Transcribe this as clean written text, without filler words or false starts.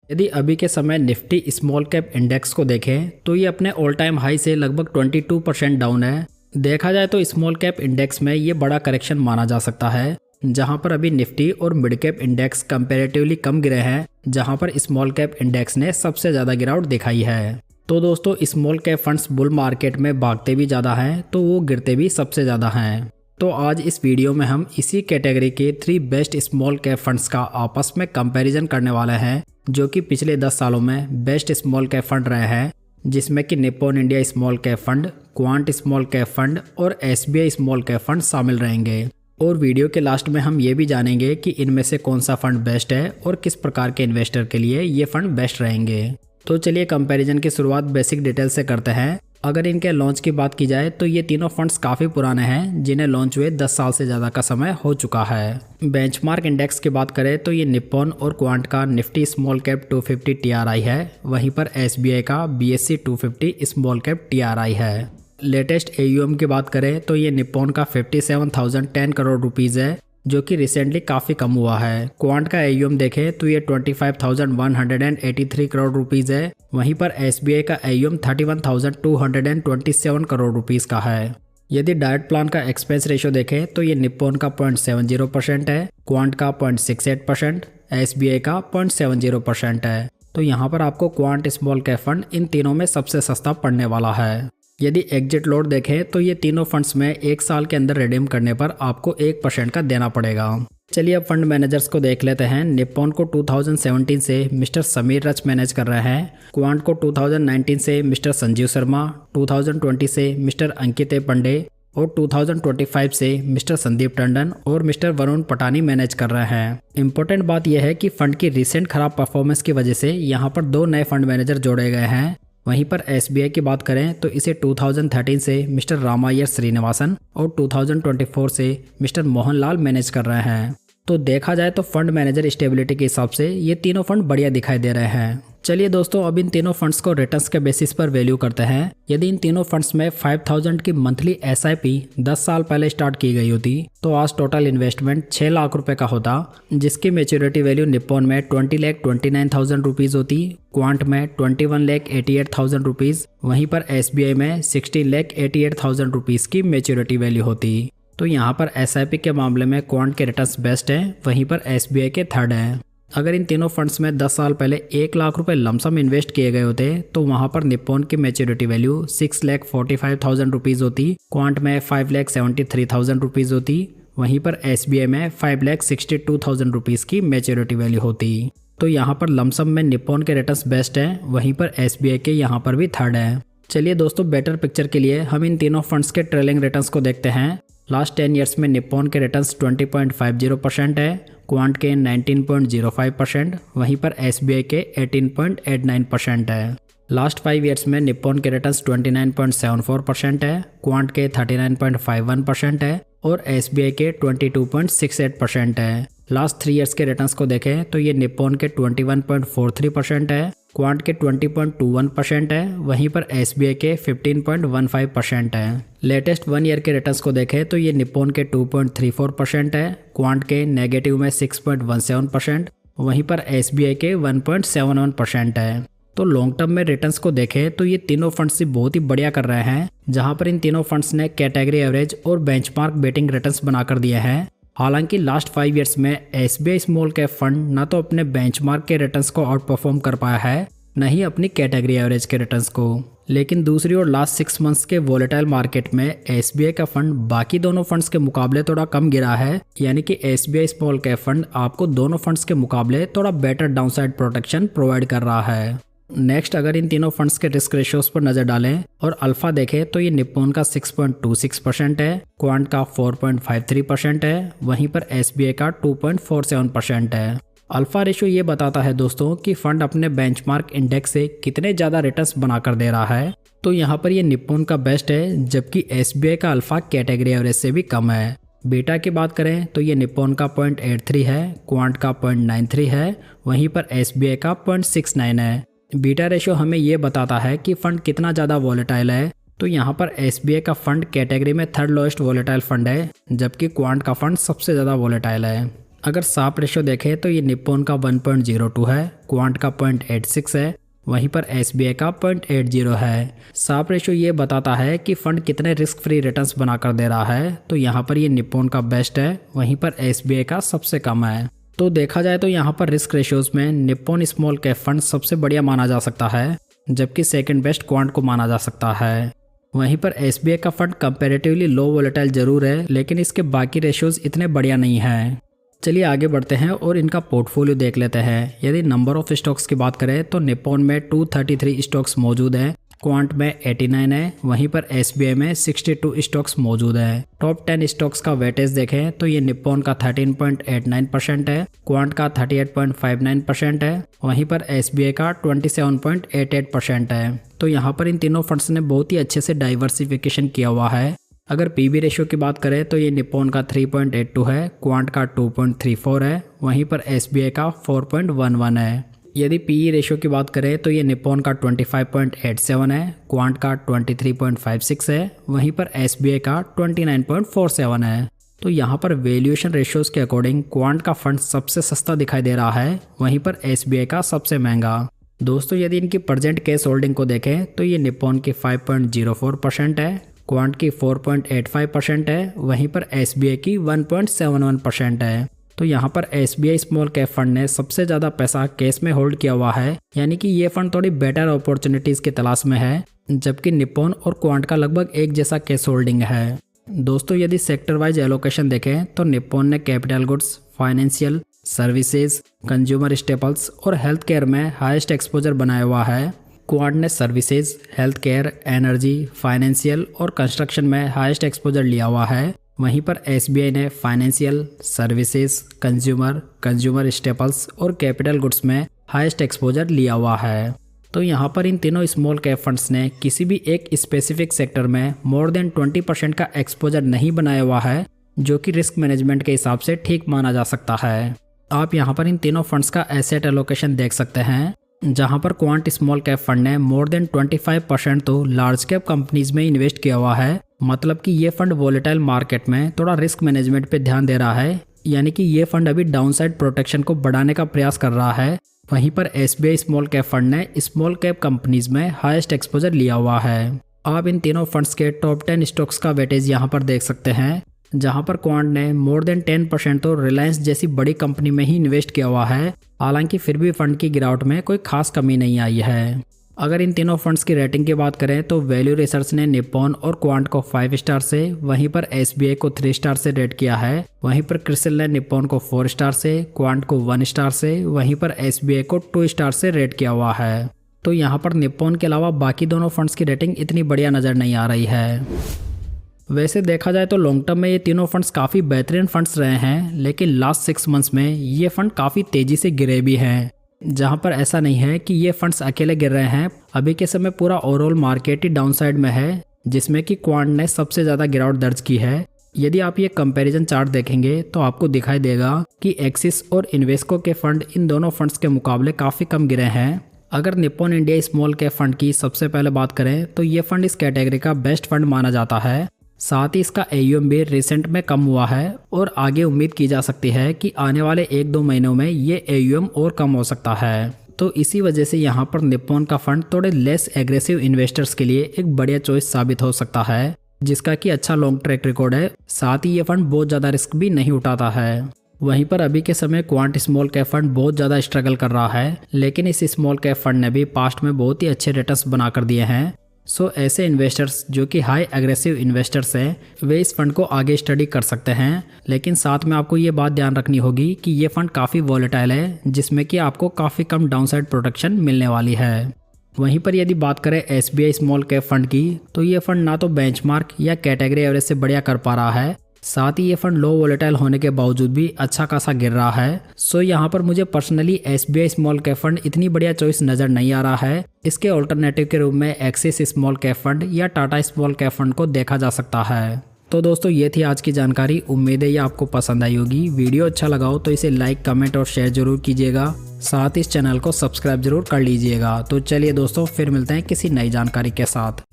यदि अभी के समय निफ्टी स्मॉल कैप इंडेक्स को देखें तो ये अपने ऑल टाइम हाई से लगभग 22% डाउन है। देखा जाए तो स्मॉल कैप इंडेक्स में ये बड़ा करेक्शन माना जा सकता है, जहां पर अभी निफ्टी और मिड कैप इंडेक्स कंपैरेटिवली कम गिरे हैं, जहां पर स्मॉल कैप इंडेक्स ने सबसे ज़्यादा गिरावट दिखाई है। तो दोस्तों small cap funds bull market में भागते भी ज़्यादा हैं तो वो गिरते भी सबसे ज़्यादा हैं। तो आज इस वीडियो में हम इसी कैटेगरी के 3 बेस्ट स्मॉल कैप फंड्स का आपस में कंपैरिजन करने वाले हैं, जो कि पिछले 10 सालों में बेस्ट स्मॉल कैप फंड रहे हैं, जिसमें कि Nippon India small cap fund, quant small cap fund और एसबीआई स्मॉल कैप फंड शामिल रहेंगे। और वीडियो के लास्ट में हम ये भी जानेंगे कि इनमें से कौन सा फंड बेस्ट है और किस प्रकार के इन्वेस्टर के लिए ये फंड बेस्ट रहेंगे। तो चलिए कंपैरिजन की शुरुआत बेसिक डिटेल से करते हैं। अगर इनके लॉन्च की बात की जाए तो ये तीनों फंड्स काफ़ी पुराने हैं, जिन्हें लॉन्च हुए 10 साल से ज़्यादा का समय हो चुका है। बेंचमार्क इंडेक्स की बात करें तो ये निप्पॉन और क्वांट का निफ्टी स्मॉल कैप 250 टीआरआई है, वहीं पर एसबीआई का बीएससी 250 स्मॉल कैप टीआरआई है। लेटेस्ट एयूएम की बात करें तो ये निप्पॉन का 57,010 करोड़ रुपीज़ है, जो कि रिसेंटली काफ़ी कम हुआ है। क्वांट का एयूएम देखें तो ये 25,183 करोड़ रुपीज़ है, वहीं पर एसबीआई का एयूएम 31,227 करोड़ रुपीज़ का है। यदि डायरेक्ट प्लान का एक्सपेंस रेशो देखें तो ये निप्पॉन का 0.70% है, क्वांट का 0.68%, एसबीआई का 0.70% है। तो यहाँ पर आपको quant small cap fund in तीनों में सबसे सस्ता पड़ने वाला है। यदि एग्जिट लोड देखें तो ये तीनों फंड्स में 1 साल के अंदर रिडीम करने पर आपको 1% का देना पड़ेगा। चलिए अब फंड मैनेजर्स को देख लेते हैं। निप्पॉन को 2017 से मिस्टर समीर रच मैनेज कर रहे हैं, क्वांट को 2019 से मिस्टर संजीव शर्मा, 2020 से मिस्टर अंकित पंडे और 2025 से मिस्टर संदीप टंडन और मिस्टर वरुण पटानी मैनेज कर रहे हैं। इंपॉर्टेंट बात यह है कि फंड की रिसेंट खराब परफॉर्मेंस की वजह से यहाँ पर 2 नए फंड मैनेजर जोड़े गए हैं। वहीं पर एसबीआई की बात करें तो इसे 2013 से मिस्टर रामायर श्रीनिवासन और 2024 से मिस्टर मोहनलाल मैनेज कर रहे हैं। तो देखा जाए तो फंड मैनेजर स्टेबिलिटी के हिसाब से ये तीनों फंड बढ़िया दिखाई दे रहे हैं। चलिए दोस्तों अब इन तीनों फंड्स को रिटर्न्स के बेसिस पर वैल्यू करते हैं। यदि इन तीनों फंड्स में 5,000 की मंथली एसआईपी 10 साल पहले स्टार्ट की गई होती तो आज टोटल इन्वेस्टमेंट 6 लाख रुपए का होता, जिसकी मेच्योरिटी वैल्यू निप्पॉन में 20,29,000 रुपीज़ होती, क्वांट में 21,88,000 रुपीज़, वहीं पर एसबीआई में 16,88,000 रुपीज़ की मेच्योरिटी वैल्यू होती। तो यहाँ पर एसआईपी के मामले में क्वांट के रिटर्न्स बेस्ट हैं, वहीं पर एसबीआई के थर्ड हैं। अगर इन तीनों फंड्स में 10 साल पहले 1 लाख रुपए लमसम इन्वेस्ट किए गए होते तो वहां पर निप्पॉन की मेच्योरिटी वैल्यू 6,45,000 रुपीज़ होती, क्वांट में 5,73,000 रुपीज़ होती, वहीं पर एसबीआई में 5,62,000 रुपीज़ की मेच्योरिटी वैल्यू होती। तो यहाँ पर लमसम में निप्पॉन के रिटर्न्स बेस्ट हैं, वहीं पर एसबीआई के यहाँ पर भी थर्ड है। चलिए दोस्तों बेटर पिक्चर के लिए हम इन तीनों फंड्स के ट्रेलिंग रिटर्न्स को देखते हैं। लास्ट 10 ईयर्स में निप्पॉन के रिटर्न्स 20.50% है, क्वांट के 19.05%, वहीं पर एसबीआई के 18.89% है। लास्ट 5 ईयर्स में निप्पॉन के रिटर्न्स 29.74% है, क्वांट के 39.51% है और एसबीआई के 22.68% है। लास्ट 3 ईयर्स के रिटर्न्स को देखें तो ये निप्पॉन के 21.43% है, क्वांट के 20.21% है, वहीं पर एसबीआई के 15.15% है। लेटेस्ट 1 ईयर के रिटर्न्स को देखें तो ये निप्पॉन के 2.34% है, क्वांट के नेगेटिव में 6.17%, वहीं पर एसबीआई के 1.71% है। तो लॉन्ग टर्म में रिटर्न्स को देखें तो ये तीनों फंड्स ही बहुत ही बढ़िया कर रहे हैं, जहां पर इन तीनों फंड्स ने कैटेगरी एवरेज और बेंचमार्क बेटिंग रिटर्न्स बनाकर दिए हैं। हालांकि लास्ट 5 ईयर्स में एसबीआई स्मॉल कैप फंड न तो अपने बेंचमार्क के रिटर्न्स को आउट परफॉर्म कर पाया है, न ही अपनी कैटेगरी एवरेज के रिटर्न्स को। लेकिन दूसरी ओर लास्ट 6 मंथ्स के वोलेटाइल मार्केट में एसबीआई का फंड बाकी दोनों फंड्स के मुकाबले थोड़ा कम गिरा है, यानी कि एसबीआई स्मॉल कैप फंड आपको दोनों फंड्स के मुकाबले थोड़ा बेटर डाउनसाइड प्रोटेक्शन प्रोवाइड कर रहा है। नेक्स्ट अगर इन तीनों फंड्स के रिस्क रेशियोज पर नजर डालें और अल्फा देखें तो ये निप्पॉन का 6.26% है, क्वांट का 4.53% है, वहीं पर एसबीआई का 2.47% है। अल्फा रेशियो ये बताता है दोस्तों कि फंड अपने बेंचमार्क इंडेक्स से कितने ज़्यादा रिटर्न्स बनाकर दे रहा है। तो यहाँ पर ये निप्पॉन का बेस्ट है, जबकि एसबीआई का अल्फा कैटेगरी एवरेज से भी कम है। बीटा की बात करें तो ये निप्पॉन का 0.83 है, क्वांट का 0.93 है, वहीं पर एसबीआई का 0.69 है। बीटा रेशियो हमें ये बताता है कि फंड कितना ज़्यादा वॉलेटाइल है। तो यहाँ पर एसबीआई का फंड कैटेगरी में थर्ड लोएस्ट वॉलेटाइल फंड है, जबकि क्वांट का फंड सबसे ज़्यादा वॉलेटाइल है। अगर साप रेशो देखें तो ये निप्पॉन का 1.02 है, क्वांट का 0.86 है, वहीं पर SBI का 0.80 है। साप रेशो ये बताता है कि फंड कितने रिस्क फ्री रिटर्न्स बनाकर दे रहा है, तो यहाँ पर ये निप्पॉन का बेस्ट है, वहीं पर SBI का सबसे कम है। तो देखा जाए तो यहाँ पर रिस्क रेशियोज में निप्पॉन स्मॉल कैप फंड सबसे बढ़िया माना जा सकता है, जबकि सेकंड बेस्ट क्वांट को माना जा सकता है। वहीं पर SBI का फंड कंपैरेटिवली लो वोलेटाइल जरूर है, लेकिन इसके बाकी रेशियोज इतने बढ़िया नहीं हैं। चलिए आगे बढ़ते हैं और इनका पोर्टफोलियो देख लेते हैं। यदि नंबर ऑफ स्टॉक्स की बात करें तो निप्पॉन में 233 स्टॉक्स मौजूद हैं, क्वांट में 89 है, वहीं पर SBI में 62 स्टॉक्स मौजूद है। टॉप 10 स्टॉक्स का वेटेज देखें तो ये निप्पॉन का 13.89% है, क्वांट का 38.59% है, वहीं पर SBI का 27.88% है। तो यहाँ पर इन तीनों फंड्स ने बहुत ही अच्छे से डाइवर्सिफिकेशन किया हुआ है। अगर PB रेशियो की बात करें तो ये निप्पॉन का 3.82 है, क्वांट का 2.34 है, वहीं पर SBI का 4.11 है। यदि PE रेशियो की बात करें तो ये निप्पॉन का 25.87 है, क्वांट का 23.56 है, वहीं पर SBI का 29.47 है। तो यहाँ पर वैल्यूएशन रेशियोज के अकॉर्डिंग क्वांट का फंड सबसे सस्ता दिखाई दे रहा है, वहीं पर SBI का सबसे महंगा। दोस्तों यदि इनकी प्रेजेंट कैश होल्डिंग को देखें तो ये निप्पॉन की 5.04% है, क्वांट की 4.85% है, वहीं पर SBI की 1.71% है। तो यहाँ पर SBI स्मॉल कैप फंड ने सबसे ज़्यादा पैसा कैश में होल्ड किया हुआ है, यानी कि ये फंड थोड़ी बेटर अपॉर्चुनिटीज़ की तलाश में है, जबकि निप्पॉन और क्वांट का लगभग एक जैसा कैश होल्डिंग है। दोस्तों यदि सेक्टर वाइज एलोकेशन देखें तो निप्पॉन ने capital goods, financial services, consumer staples और हेल्थ केयर में हाईएस्ट एक्सपोजर बनाया हुआ है। क्वांट ने services, health care, energy, financial और कंस्ट्रक्शन में हाईएस्ट एक्सपोजर लिया हुआ है, वहीं पर SBI ने फाइनेंशियल, सर्विसेज, कंज्यूमर स्टेपल्स और कैपिटल गुड्स में हाईएस्ट एक्सपोजर लिया हुआ है। तो यहाँ पर इन तीनों स्मॉल कैप फंड्स ने किसी भी एक स्पेसिफिक सेक्टर में मोर देन 20% का एक्सपोजर नहीं बनाया हुआ है, जो कि रिस्क मैनेजमेंट के हिसाब से ठीक माना जा सकता है। आप यहाँ पर इन तीनों फंड्स का एसेट एलोकेशन देख सकते हैं, जहां पर क्वांट स्मॉल कैप फंड ने मोर देन 25% तो लार्ज कैप कंपनीज में इन्वेस्ट किया हुआ है। मतलब कि ये फंड वोलेटाइल मार्केट में थोड़ा रिस्क मैनेजमेंट पे ध्यान दे रहा है, यानी कि ये फंड अभी डाउनसाइड प्रोटेक्शन को बढ़ाने का प्रयास कर रहा है। वहीं पर SBI स्मॉल कैप फंड ने स्मॉल कैप कंपनीज में हाईएस्ट एक्सपोजर लिया हुआ है। आप इन तीनों फंड्स के टॉप 10 स्टॉक्स का वेटेज यहाँ पर देख सकते हैं, जहां पर क्वांट ने मोर देन 10% तो रिलायंस जैसी बड़ी कंपनी में ही इन्वेस्ट किया हुआ है। हालांकि फिर भी फंड की गिरावट में कोई खास कमी नहीं आई है। अगर इन तीनों फंड्स की रेटिंग की बात करें तो वैल्यू रिसर्च ने निप्पॉन और क्वांट को 5 स्टार से, वहीं पर SBI को 3 स्टार से रेट किया है। वहीं पर क्रिसिल ने निप्पॉन को 4 स्टार से, क्वांट को 1 स्टार से, वहीं पर SBI को 2 स्टार से रेट किया हुआ है। तो यहाँ पर निप्पॉन के अलावा बाकी दोनों फंड्स की रेटिंग इतनी बढ़िया नज़र नहीं आ रही है। वैसे देखा जाए तो लॉन्ग टर्म में ये तीनों फंड्स काफ़ी बेहतरीन फंड्स रहे हैं, लेकिन लास्ट 6 मंथ्स में ये फंड काफ़ी तेज़ी से गिरे भी हैं, जहां पर ऐसा नहीं है कि ये फंड्स अकेले गिर रहे हैं। अभी के समय पूरा ओवरऑल मार्केट ही डाउनसाइड में है, जिसमें कि क्वांट ने सबसे ज़्यादा गिरावट दर्ज की है। यदि आप ये कंपैरिजन चार्ट देखेंगे तो आपको दिखाई देगा कि एक्सिस और इन्वेस्को के फंड इन दोनों फंड्स के मुकाबले काफ़ी कम गिरे हैं। अगर Nippon India small cap fund की सबसे पहले बात करें तो ये फंड इस कैटेगरी का बेस्ट फंड माना जाता है। साथ ही इसका AUM भी रिसेंट में कम हुआ है और आगे उम्मीद की जा सकती है कि आने वाले 1-2 महीनों में ये AUM और कम हो सकता है। तो इसी वजह से यहाँ पर निप्पॉन का फंड थोड़े लेस एग्रेसिव इन्वेस्टर्स के लिए एक बढ़िया चॉइस साबित हो सकता है, जिसका कि अच्छा लॉन्ग ट्रैक रिकॉर्ड है। साथ ही ये फंड बहुत ज़्यादा रिस्क भी नहीं उठाता है। वहीं पर अभी के समय क्वांट स्मॉल कैप फंड बहुत ज़्यादा स्ट्रगल कर रहा है, लेकिन इस स्मॉल कैप फंड ने भी पास्ट में बहुत ही अच्छे रिटर्न्स बना कर दिए हैं। सो ऐसे इन्वेस्टर्स जो कि हाई एग्रेसिव इन्वेस्टर्स हैं, वे इस फंड को आगे स्टडी कर सकते हैं। लेकिन साथ में आपको ये बात ध्यान रखनी होगी कि ये फंड काफ़ी वॉलेटाइल है, जिसमें कि आपको काफ़ी कम डाउनसाइड प्रोटेक्शन मिलने वाली है। वहीं पर यदि बात करें SBI स्मॉल कैप फंड की, तो ये फंड ना तो बेंचमार्क या कैटेगरी एवरेज से बढ़िया कर पा रहा है, साथ ही ये फंड लो वोलेटाइल होने के बावजूद भी अच्छा खासा गिर रहा है। सो यहाँ पर मुझे personally SBI small cap fund इतनी बढ़िया चॉइस नज़र नहीं आ रहा है। इसके ऑल्टरनेटिव के रूप में एक्सिस स्मॉल कैप फंड या टाटा स्मॉल कैप फंड को देखा जा सकता है। तो दोस्तों ये थी आज की जानकारी। उम्मीद है ये आपको पसंद आई होगी। वीडियो अच्छा लगा हो तो इसे लाइक, कमेंट और शेयर जरूर कीजिएगा। साथ ही इस चैनल को सब्सक्राइब जरूर कर लीजिएगा। तो चलिए दोस्तों, फिर मिलते हैं किसी नई जानकारी के साथ।